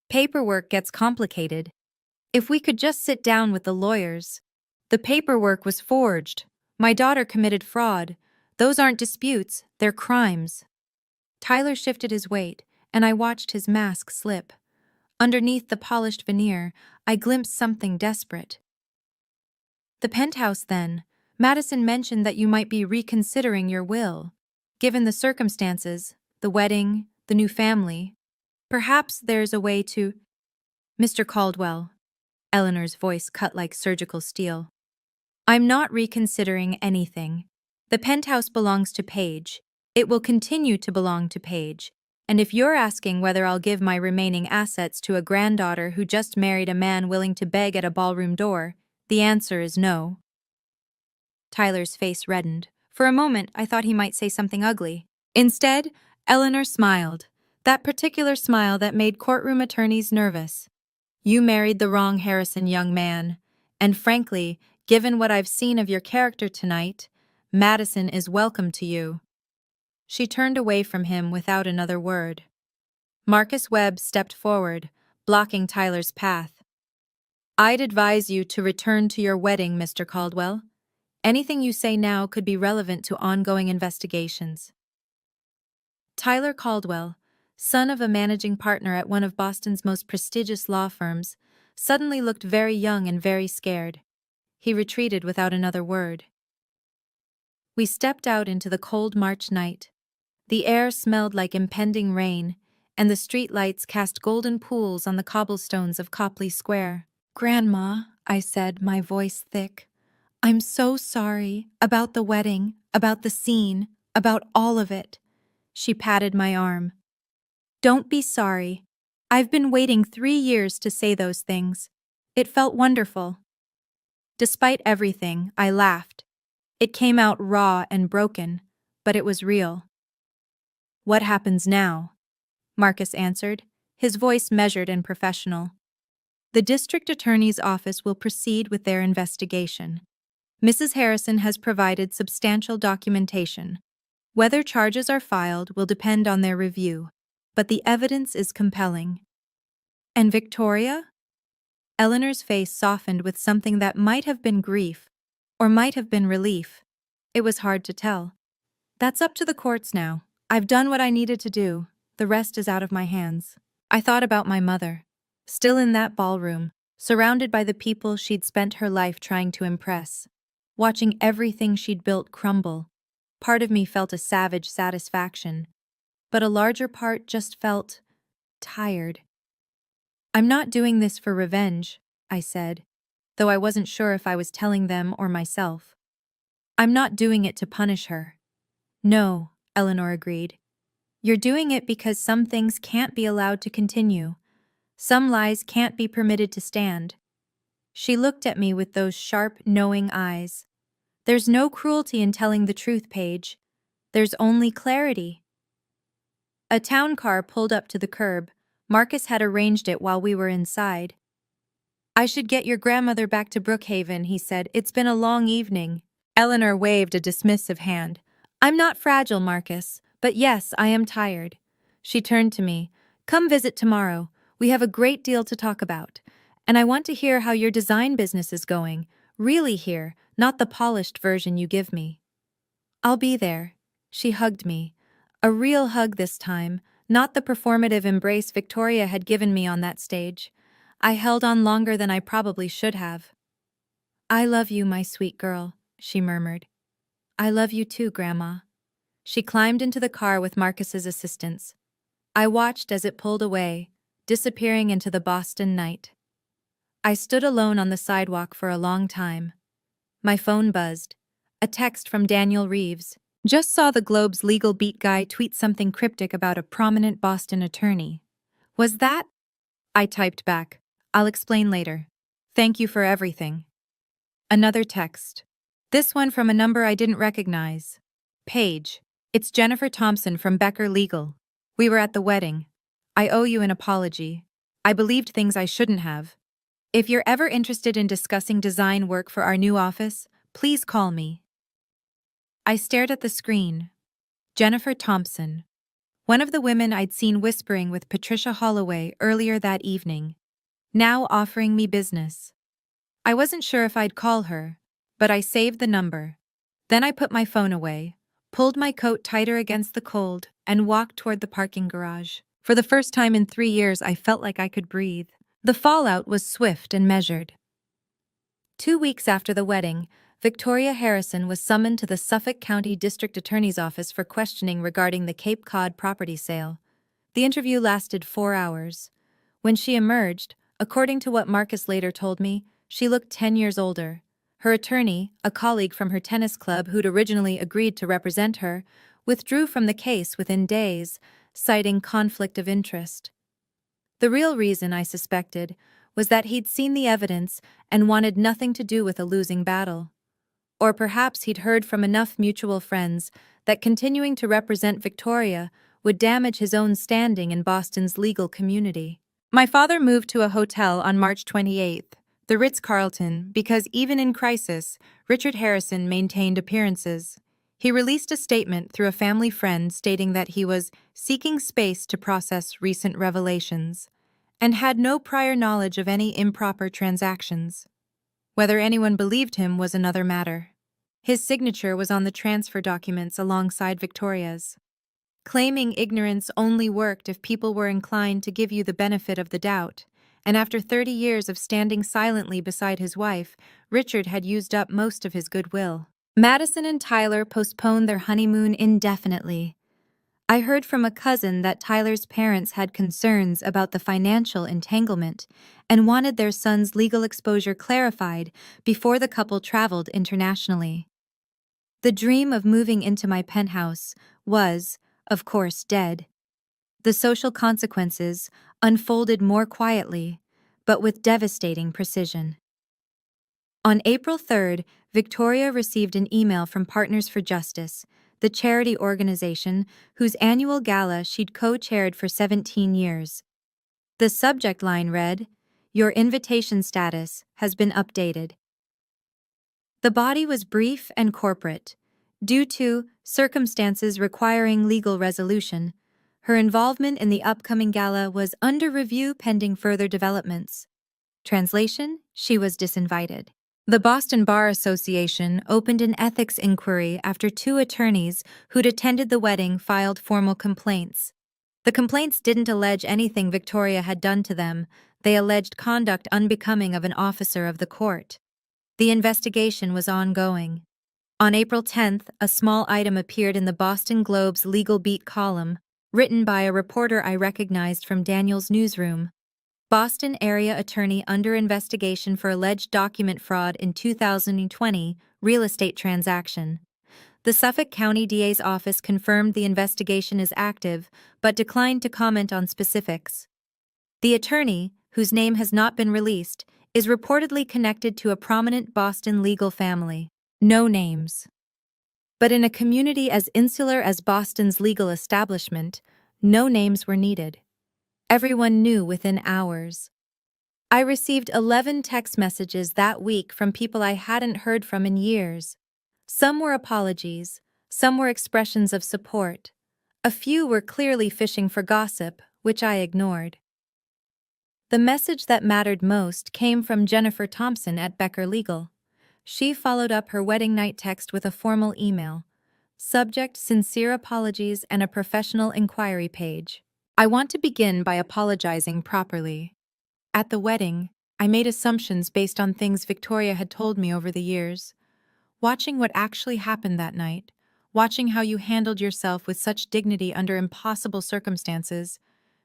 Speaker 1: Paperwork gets complicated. If we could just sit down with the lawyers. The paperwork was forged. My daughter committed fraud. Those aren't disputes, they're crimes. Tyler shifted his weight, and I watched his mask slip. Underneath the polished veneer, I glimpsed something desperate. The penthouse, then. Madison mentioned that you might be reconsidering your will. Given the circumstances, the wedding, the new family, perhaps there's a way to… Mr. Caldwell. Eleanor's voice cut like surgical steel. I'm not reconsidering anything. The penthouse belongs to Paige. It will continue to belong to Paige. And if you're asking whether I'll give my remaining assets to a granddaughter who just married a man willing to beg at a ballroom door, the answer is no. Tyler's face reddened. For a moment, I thought he might say something ugly. Instead, Eleanor smiled. That particular smile that made courtroom attorneys nervous. You married the wrong Harrison, young man. And frankly, given what I've seen of your character tonight, Madison is welcome to you. She turned away from him without another word. Marcus Webb stepped forward, blocking Tyler's path. I'd advise you to return to your wedding, Mr. Caldwell. Anything you say now could be relevant to ongoing investigations. Tyler Caldwell, son of a managing partner at one of Boston's most prestigious law firms, suddenly looked very young and very scared. He retreated without another word. We stepped out into the cold March night. The air smelled like impending rain, and the street lights cast golden pools on the cobblestones of Copley Square. Grandma, I said, my voice thick, I'm so sorry about the wedding, about the scene, about all of it. She patted my arm. Don't be sorry. I've been waiting 3 years to say those things. It felt wonderful. Despite everything, I laughed. It came out raw and broken, but it was real. What happens now? Marcus answered, his voice measured and professional. The district attorney's office will proceed with their investigation. Mrs. Harrison has provided substantial documentation. Whether charges are filed will depend on their review, but the evidence is compelling. And Victoria? Eleanor's face softened with something that might have been grief, or might have been relief. It was hard to tell. That's up to the courts now. I've done what I needed to do. The rest is out of my hands. I thought about my mother, still in that ballroom, surrounded by the people she'd spent her life trying to impress. Watching everything she'd built crumble, part of me felt a savage satisfaction, but a larger part just felt tired. I'm not doing this for revenge, I said, though I wasn't sure if I was telling them or myself. I'm not doing it to punish her. No, Eleanor agreed. You're doing it because some things can't be allowed to continue. Some lies can't be permitted to stand. She looked at me with those sharp, knowing eyes. There's no cruelty in telling the truth, Paige. There's only clarity. A town car pulled up to the curb, Marcus had arranged it while we were inside. I should get your grandmother back to Brookhaven, he said. It's been a long evening. Eleanor waved a dismissive hand. I'm not fragile, Marcus, but yes, I am tired. She turned to me. Come visit tomorrow. We have a great deal to talk about. And I want to hear how your design business is going. Really hear, not the polished version you give me. I'll be there. She hugged me. A real hug this time, not the performative embrace Victoria had given me on that stage. I held on longer than I probably should have. I love you, my sweet girl, she murmured. I love you too, Grandma. She climbed into the car with Marcus's assistance. I watched as it pulled away, disappearing into the Boston night. I stood alone on the sidewalk for a long time. My phone buzzed. A text from Daniel Reeves. Just saw the Globe's legal beat guy tweet something cryptic about a prominent Boston attorney. Was that? I typed back. I'll explain later. Thank you for everything. Another text. This one from a number I didn't recognize. Paige. It's Jennifer Thompson from Becker Legal. We were at the wedding. I owe you an apology. I believed things I shouldn't have. If you're ever interested in discussing design work for our new office, please call me. I stared at the screen. Jennifer Thompson. One of the women I'd seen whispering with Patricia Holloway earlier that evening. Now offering me business. I wasn't sure if I'd call her, but I saved the number. Then I put my phone away, pulled my coat tighter against the cold, and walked toward the parking garage. For the first time in 3 years, I felt like I could breathe. The fallout was swift and measured. 2 weeks after the wedding, Victoria Harrison was summoned to the Suffolk County District Attorney's Office for questioning regarding the Cape Cod property sale. The interview lasted 4 hours. When she emerged, according to what Marcus later told me, she looked 10 years older. Her attorney, a colleague from her tennis club who'd originally agreed to represent her, withdrew from the case within days, citing conflict of interest. The real reason, I suspected, was that he'd seen the evidence and wanted nothing to do with a losing battle. Or perhaps he'd heard from enough mutual friends that continuing to represent Victoria would damage his own standing in Boston's legal community. My father moved to a hotel on March 28th, the Ritz-Carlton, because even in crisis, Richard Harrison maintained appearances. He released a statement through a family friend stating that he was seeking space to process recent revelations and had no prior knowledge of any improper transactions. Whether anyone believed him was another matter. His signature was on the transfer documents alongside Victoria's. Claiming ignorance only worked if people were inclined to give you the benefit of the doubt, and after 30 years of standing silently beside his wife, Richard had used up most of his goodwill. Madison and Tyler postponed their honeymoon indefinitely. I heard from a cousin that Tyler's parents had concerns about the financial entanglement and wanted their son's legal exposure clarified before the couple traveled internationally. The dream of moving into my penthouse was, of course, dead. The social consequences unfolded more quietly, but with devastating precision. On April 3rd, Victoria received an email from Partners for Justice, the charity organization whose annual gala she'd co-chaired for 17 years. The subject line read, "Your invitation status has been updated." The body was brief and corporate. Due to circumstances requiring legal resolution, her involvement in the upcoming gala was under review pending further developments. Translation: she was disinvited. The Boston Bar Association opened an ethics inquiry after 2 attorneys who'd attended the wedding filed formal complaints. The complaints didn't allege anything Victoria had done to them, they alleged conduct unbecoming of an officer of the court. The investigation was ongoing. On April 10th, a small item appeared in the Boston Globe's Legal Beat column, written by a reporter I recognized from Daniel's newsroom. Boston area attorney under investigation for alleged document fraud in 2020 real estate transaction. The Suffolk County DA's office confirmed the investigation is active, but declined to comment on specifics. The attorney, whose name has not been released, is reportedly connected to a prominent Boston legal family. No names. But in a community as insular as Boston's legal establishment, no names were needed. Everyone knew within hours. I received 11 text messages that week from people I hadn't heard from in years. Some were apologies, some were expressions of support. A few were clearly fishing for gossip, which I ignored. The message that mattered most came from Jennifer Thompson at Becker Legal. She followed up her wedding night text with a formal email. Subject: sincere apologies and a professional inquiry page. I want to begin by apologizing properly. At the wedding, I made assumptions based on things Victoria had told me over the years. Watching what actually happened that night, watching how you handled yourself with such dignity under impossible circumstances,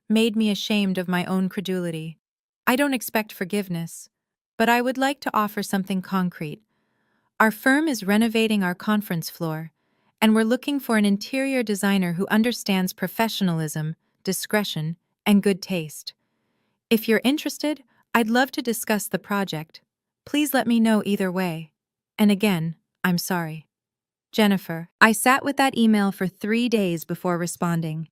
Speaker 1: made me ashamed of my own credulity. I don't expect forgiveness, but I would like to offer something concrete. Our firm is renovating our conference floor, and we're looking for an interior designer who understands professionalism, discretion, and good taste. If you're interested, I'd love to discuss the project. Please let me know either way. And again, I'm sorry. Jennifer. I sat with that email for 3 days before responding.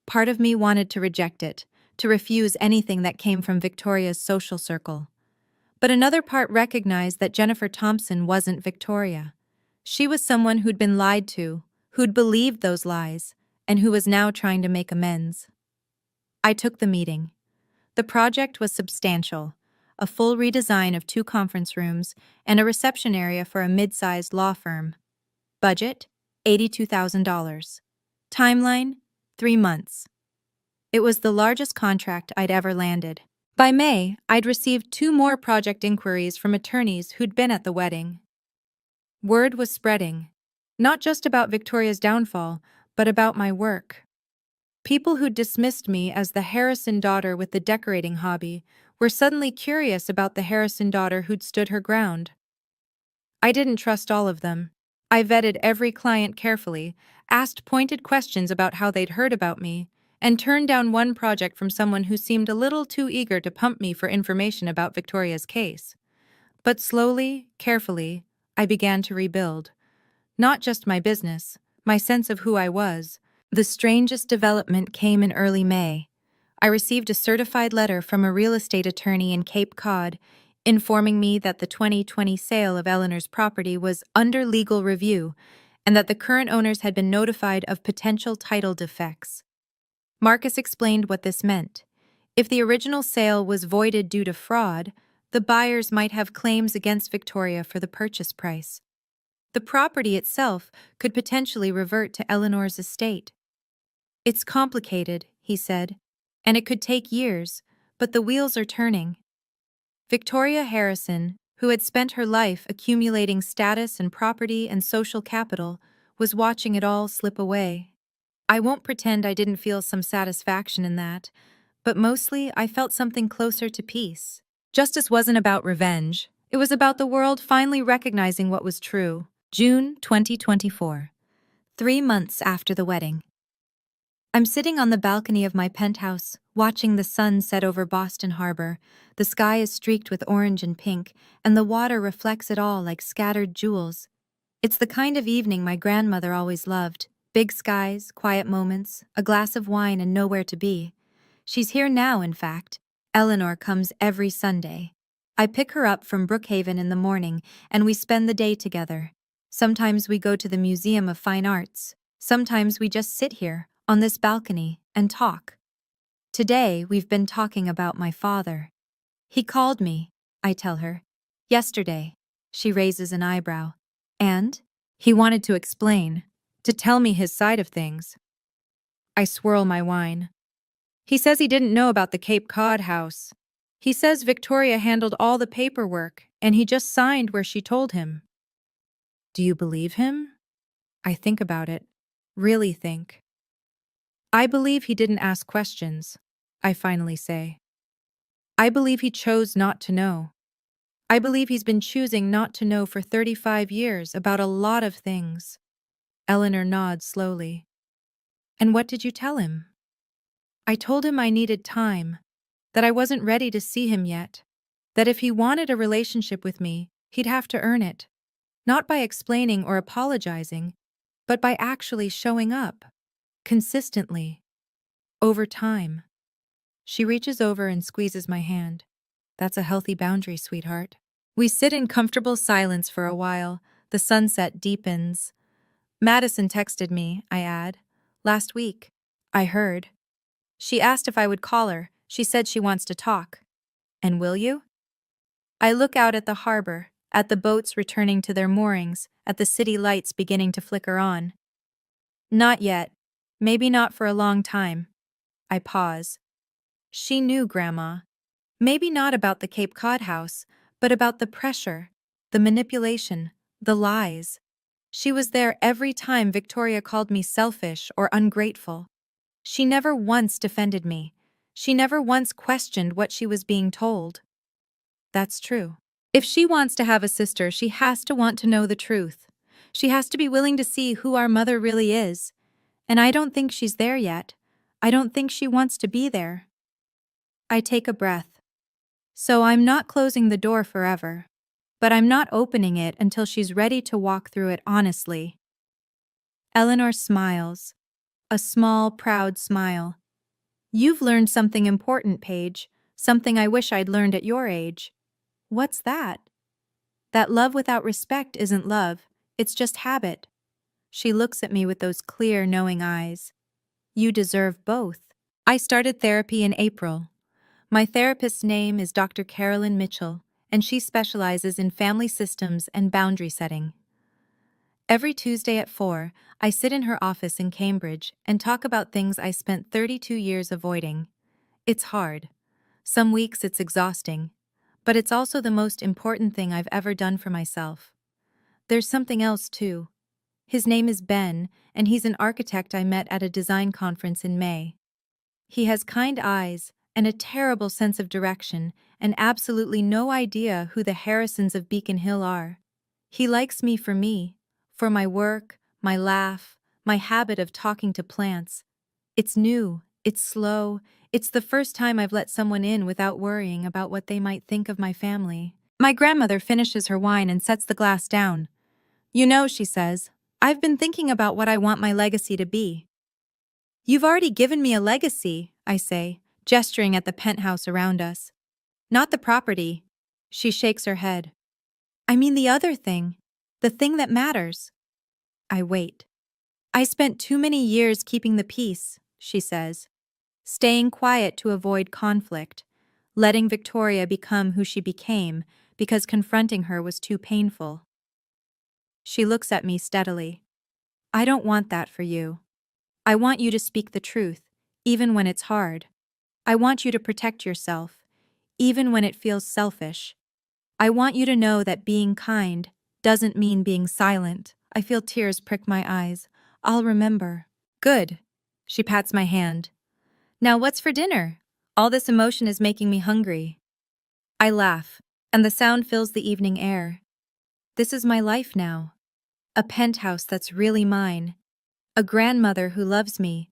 Speaker 1: Part of me wanted to reject it, to refuse anything that came from Victoria's social circle. But another part recognized that Jennifer Thompson wasn't Victoria. She was someone who'd been lied to, who'd believed those lies, and who was now trying to make amends. I took the meeting. The project was substantial: a full redesign of 2 conference rooms and a reception area for a mid-sized law firm. Budget: $82,000. Timeline: 3 months. It was the largest contract I'd ever landed. By May, I'd received 2 more project inquiries from attorneys who'd been at the wedding. Word was spreading, not just about Victoria's downfall, but about my work. People who'd dismissed me as the Harrison daughter with the decorating hobby were suddenly curious about the Harrison daughter who'd stood her ground. I didn't trust all of them. I vetted every client carefully, asked pointed questions about how they'd heard about me, and turned down one project from someone who seemed a little too eager to pump me for information about Victoria's case. But slowly, carefully, I began to rebuild. Not just my business, my sense of who I was. The strangest development came in early May. I received a certified letter from a real estate attorney in Cape Cod informing me that the 2020 sale of Eleanor's property was under legal review and that the current owners had been notified of potential title defects. Marcus explained what this meant. If the original sale was voided due to fraud, the buyers might have claims against Victoria for the purchase price. The property itself could potentially revert to Eleanor's estate. It's complicated, he said, and it could take years, but the wheels are turning. Victoria Harrison, who had spent her life accumulating status and property and social capital, was watching it all slip away. I won't pretend I didn't feel some satisfaction in that, but mostly I felt something closer to peace. Justice wasn't about revenge. It was about the world finally recognizing what was true. June 2024. 3 months after the wedding. I'm sitting on the balcony of my penthouse, watching the sun set over Boston Harbor. The sky is streaked with orange and pink, and the water reflects it all like scattered jewels. It's the kind of evening my grandmother always loved. Big skies, quiet moments, a glass of wine, and nowhere to be. She's here now, in fact. Eleanor comes every Sunday. I pick her up from Brookhaven in the morning, and we spend the day together. Sometimes we go to the Museum of Fine Arts. Sometimes we just sit here, on this balcony, and talk. Today, we've been talking about my father. He called me, I tell her. Yesterday. She raises an eyebrow. And? He wanted to explain, to tell me his side of things. I swirl my wine. He says he didn't know about the Cape Cod house. He says Victoria handled all the paperwork, and he just signed where she told him. Do you believe him? I think about it. Really think. I believe he didn't ask questions, I finally say. I believe he chose not to know. I believe he's been choosing not to know for 35 years about a lot of things. Eleanor nods slowly. And what did you tell him? I told him I needed time, that I wasn't ready to see him yet, that if he wanted a relationship with me, he'd have to earn it, not by explaining or apologizing, but by actually showing up, consistently, over time. She reaches over and squeezes my hand. That's a healthy boundary, sweetheart. We sit in comfortable silence for a while. The sunset deepens. Madison texted me, I add. Last week. I heard. She asked if I would call her. She said she wants to talk. And will you? I look out at the harbor, at the boats returning to their moorings, at the city lights beginning to flicker on. Not yet. Maybe not for a long time. I pause. She knew, Grandma. Maybe not about the Cape Cod house, but about the pressure, the manipulation, the lies. She was there every time Victoria called me selfish or ungrateful. She never once defended me. She never once questioned what she was being told. That's true. If she wants to have a sister, she has to want to know the truth. She has to be willing to see who our mother really is. And I don't think she's there yet. I don't think she wants to be there. I take a breath. So I'm not closing the door forever. But I'm not opening it until she's ready to walk through it honestly. Eleanor smiles. A small, proud smile. You've learned something important, Paige. Something I wish I'd learned at your age. What's that? That love without respect isn't love. It's just habit. She looks at me with those clear, knowing eyes. You deserve both. I started therapy in April. My therapist's name is Dr. Carolyn Mitchell, and she specializes in family systems and boundary setting. Every Tuesday at 4, I sit in her office in Cambridge and talk about things I spent 32 years avoiding. It's hard. Some weeks it's exhausting. But it's also the most important thing I've ever done for myself. There's something else, too. His name is Ben, and he's an architect I met at a design conference in May. He has kind eyes and a terrible sense of direction and absolutely no idea who the Harrisons of Beacon Hill are. He likes me, for my work, my laugh, my habit of talking to plants. It's new, it's slow, it's the first time I've let someone in without worrying about what they might think of my family. My grandmother finishes her wine and sets the glass down. You know, she says, I've been thinking about what I want my legacy to be. You've already given me a legacy, I say, gesturing at the penthouse around us. Not the property. She shakes her head. I mean the other thing. The thing that matters. I wait. I spent too many years keeping the peace, she says. Staying quiet to avoid conflict. Letting Victoria become who she became because confronting her was too painful. She looks at me steadily. I don't want that for you. I want you to speak the truth, even when it's hard. I want you to protect yourself, even when it feels selfish. I want you to know that being kind doesn't mean being silent. I feel tears prick my eyes. I'll remember. Good. She pats my hand. Now what's for dinner? All this emotion is making me hungry. I laugh, and the sound fills the evening air. This is my life now. A penthouse that's really mine. A grandmother who loves me.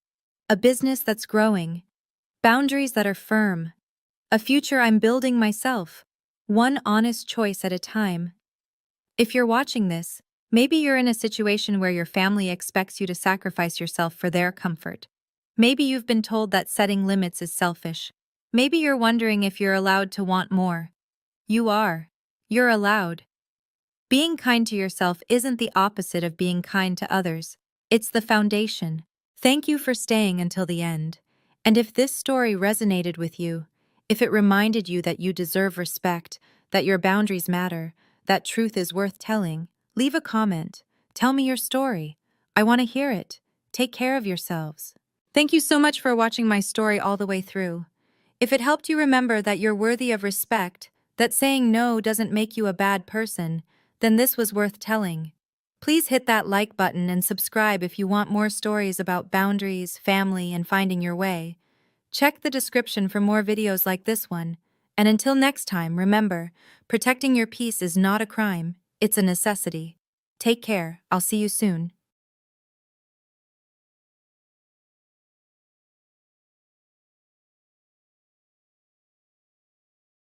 Speaker 1: A business that's growing. Boundaries that are firm. A future I'm building myself. One honest choice at a time. If you're watching this, maybe you're in a situation where your family expects you to sacrifice yourself for their comfort. Maybe you've been told that setting limits is selfish. Maybe you're wondering if you're allowed to want more. You are. You're allowed. Being kind to yourself isn't the opposite of being kind to others. It's the foundation. Thank you for staying until the end. And if this story resonated with you, if it reminded you that you deserve respect, that your boundaries matter, that truth is worth telling, leave a comment. Tell me your story. I want to hear it. Take care of yourselves. Thank you so much for watching my story all the way through. If it helped you remember that you're worthy of respect, that saying no doesn't make you a bad person, then this was worth telling. Please hit that like button and subscribe if you want more stories about boundaries, family, and finding your way. Check the description for more videos like this one. And until next time, remember, protecting your peace is not a crime, it's a necessity. Take care, I'll see you soon.